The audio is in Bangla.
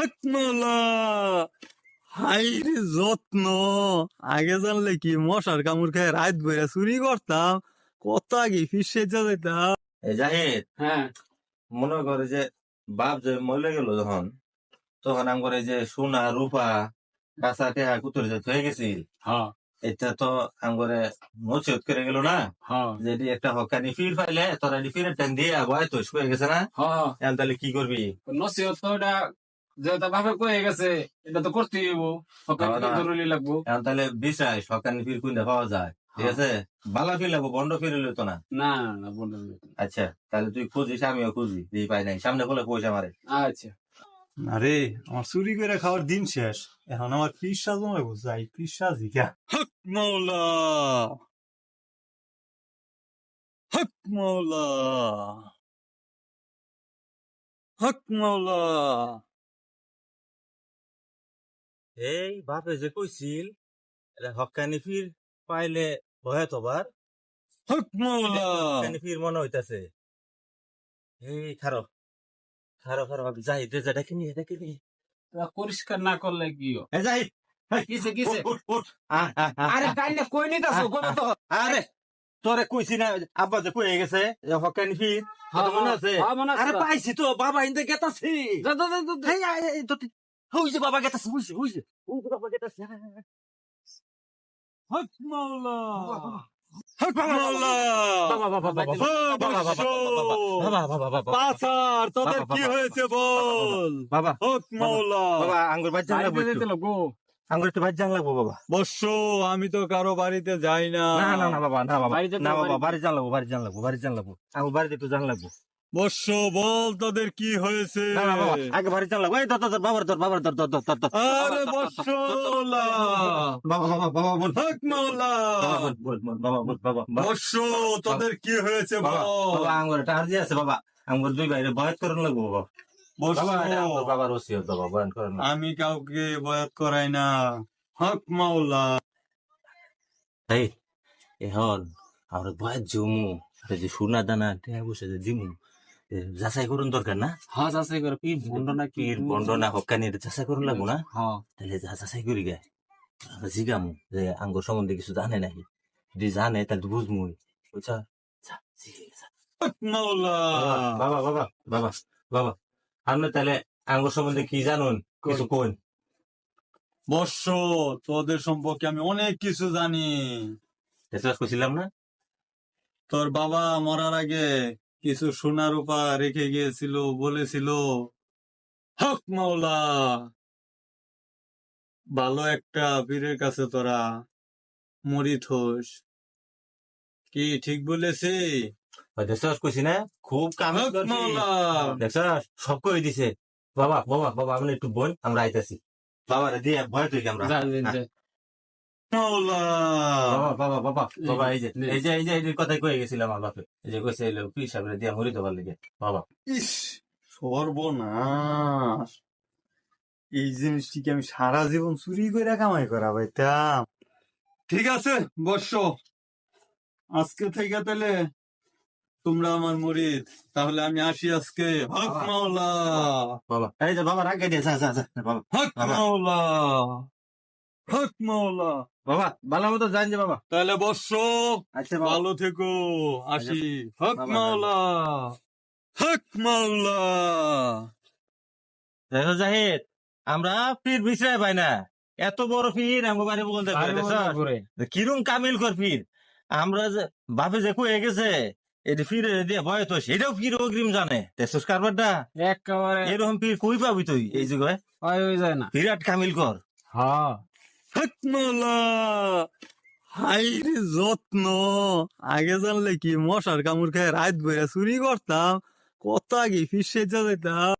হক মাওলা, হাই রে যত্ন। আগে জানলে কি মশার কামড় খেয়ে রাত বইরা চুরি করতাম, কত আগে ফিসে যেতাম। জাহিদ, হ্যাঁ মনে করে যে বাপ যে মরে গেল যখন, তখন আমার এই যে সোনা রূপা কাঁচা টেহা কুতুরে যে হয়ে গেছি, হ্যাঁ এটা তো আমার নচিহত করে গেল না। হ্যাঁ যে একটা হকানি ফির পাইলে তোরা ফিরের টাইম দিয়ে আবার তো শুয়ে গেছে না। হ্যাঁ এখন তাহলে কি করবি? নসিহত তো এটা যেটা ভাবে কয়ে গেছে এটা তো করতেই হইব, জরুরি লাগবো। এখন তাহলে বিষয় হকানি ফির কুইন্দা পাওয়া যায়, ঠিক আছে? বালা ফির লাগবো, বন্ড ফির হইলে তো না। না না বন্ধু, আচ্ছা তাহলে তুই খুঁজিস, আমিও খুঁজি, দিয়ে পাই নাই, সামনে বলে পয়সা মারে। আচ্ছা আরে আমার চুরি করে খাওয়ার দিন শেষ, এখন আমার পিস সাজো লাগবো, যাই পিস সাজি কা। হক মাওলা, হক মাওলা, হক মাওলা। এই বাপে যে কইছিল হকানি ফির পাইলে ভয় তোবার হক মাওলা, হকানি ফির মনে হইতাছে। এই খারো খারো খারো যাই যেটা কিনি এটা কিনি। পরিষ্কার না করলে কি এ যাই, কিসে কিসে উঠ, উঠ। আরে কাইন্ডা কই নিতাছো কই তো। আরে তোরে কইছি না আব্বা যে কই গেছে হকানি ফির, হ্যাঁ, মনে আছে? হ্যাঁ, মনে আছে আরে তো। পাইছি তো, বাবা ইন্দে গেতাছি। যা যা যা, যা, যা। এই তো হইছে, বাবা গেতাছি, হইছে হইছে, বাবা গেতাছি। হক মাওলা, হক মাওলা। বাবা বাবা বাবা পাচার, তোদের কি হয়েছে বল। বাবা হক মাওলা। বাবা আঙ্গুর বাজ জাং লাগবো, দিতে লাগবো। আঙ্গুর একটু বাজ জাং লাগবো বাবা। বর্ষ, আমি তো কারো বাড়িতে যাই না। না না না বাবা, না বাবা, বাড়ি যেতে না হবে, বাবা, বাড়ি বাড়ি জান লাগবো, বাড়ি জান লাগবো, বাড়ি জান লাগবো, আমার বাড়িতে একটু জান লাগবো। বর্ষ, বল তোদের কি হয়েছে। না না বাবা, আগে বাড়ি জান লাগবো। এই ধর ধর ধর, বাবার ধর, বাবার ধর, ধর ধর ধর ধর। আরে বর্ষলা, বাবা বাবা বাবা বল, হক মাওলা। বাবা বল বল বল, বাবা বল, বাবা বাবা বর্ষ, তোদের কি হয়েছে বাবা, বল। আঙ্গুর একটা আর্জি আছে বাবা, আঙ্গুর দুই বাইরে বয়স করেন লাগবো বাবা। বর্ষ, বাবা এটা আঙ্গুর বাবার ওসিয়ত বাবা, বয়ান করেন না। আমি কাউকে বয়াত করাই না। হক মাওলা। এই এখন আমরা বয়স জমু, যে সোনা দানা টেয়া বসে যে দিমু, যাচাই করুন দরকার না? হ্যাঁ যাচাই করে পীর বন্ধ না কি পীর বন্ড না হকানি, এটা যাচাই করুন লাগবো না? হ্যাঁ তাহলে যাচাই করি গে, আমরা জিগামু যে আঙ্গুর সম্বন্ধে কিছু জানে নাকি। যদি জানে তাহলে তো বুঝমুই, বুঝছা? হক মাওলা। বাবা বাবা বাবা বাবা, আপনি তাহলে আঙ্গুর সম্বন্ধে কি জানুন, কিছু কোন। বর্ষ, তোদের সম্পর্কে আমি অনেক কিছু জানি। কইছিলাম না? তোর বাবা মরার আগে কিছু সোনা রূপা রেখে গিয়েছিল, বলেছিল হক মাওলা ভালো একটা পীরের কাছে তোরা মরিত হোস। কি ঠিক বলেছি? দেখছস কইছি না, খুব কাম হক করছি। মাওলা। দেখছস সব কই দিছে। বাবা বাবা বাবা, আপনি একটু বল, আমরা আইতাছি। বাবা রে দিয়ে ভয় তুই আমরা। যা, যা, যা। মাওলা। বাবা বাবা বাবা বাবা, এই যে এই যে এই যে এই কথাই কয়ে গেছিলাম আমার বাপে, এই যে কইছে এলো পীর সাহেবের দিয়া মরিতে পারলে বাবা। ইস, সর্বনাশ। এই জিনিসটিকে আমি সারা জীবন চুরি করে কামাই করা পাইতাম। ঠিক আছে বর্ষ, আজকে থেকে তাহলে তোমরা আমার মরিদ, তাহলে আমি আসি আজকে। হক বাবা। মাওলা, বাবা এই যে বাবা রাগে দিয়ে, যা যা যা বাবা। হক বাবা। মাওলা, হক মাওলা। বাবা ভালো মতো জান যে বাবা। তাহলে বর্ষ, আচ্ছা বাবা। ভালো থেকো, আসি। হক বাবা, মাওলা, হক মাওলা। দেখো জাহিদ, আমরা পীর বিছরাই পাই না, এত বড় পীর আমার বাড়ি বলতে আরে বন্ধ করে। কিরম কামিল কর পীর। আমরা যে বাপে যে কয়ে গেছে এটি ফিরে দিয়ে ভয় তো, সেটাও পীর অগ্রিম জানে। দেখছিস কারবারটা, একেবারে এরকম পীর কই পাবি তুই এই যুগে? হয়ে যায় না। বিরাট কামিল কর। হ্যাঁ হক মাওলা, হাই রে যত্ন। আগে জানলে কি মশার কামড় খেয়ে রাত বইরা চুরি করতাম, কত আগে ফিসে যেতাম।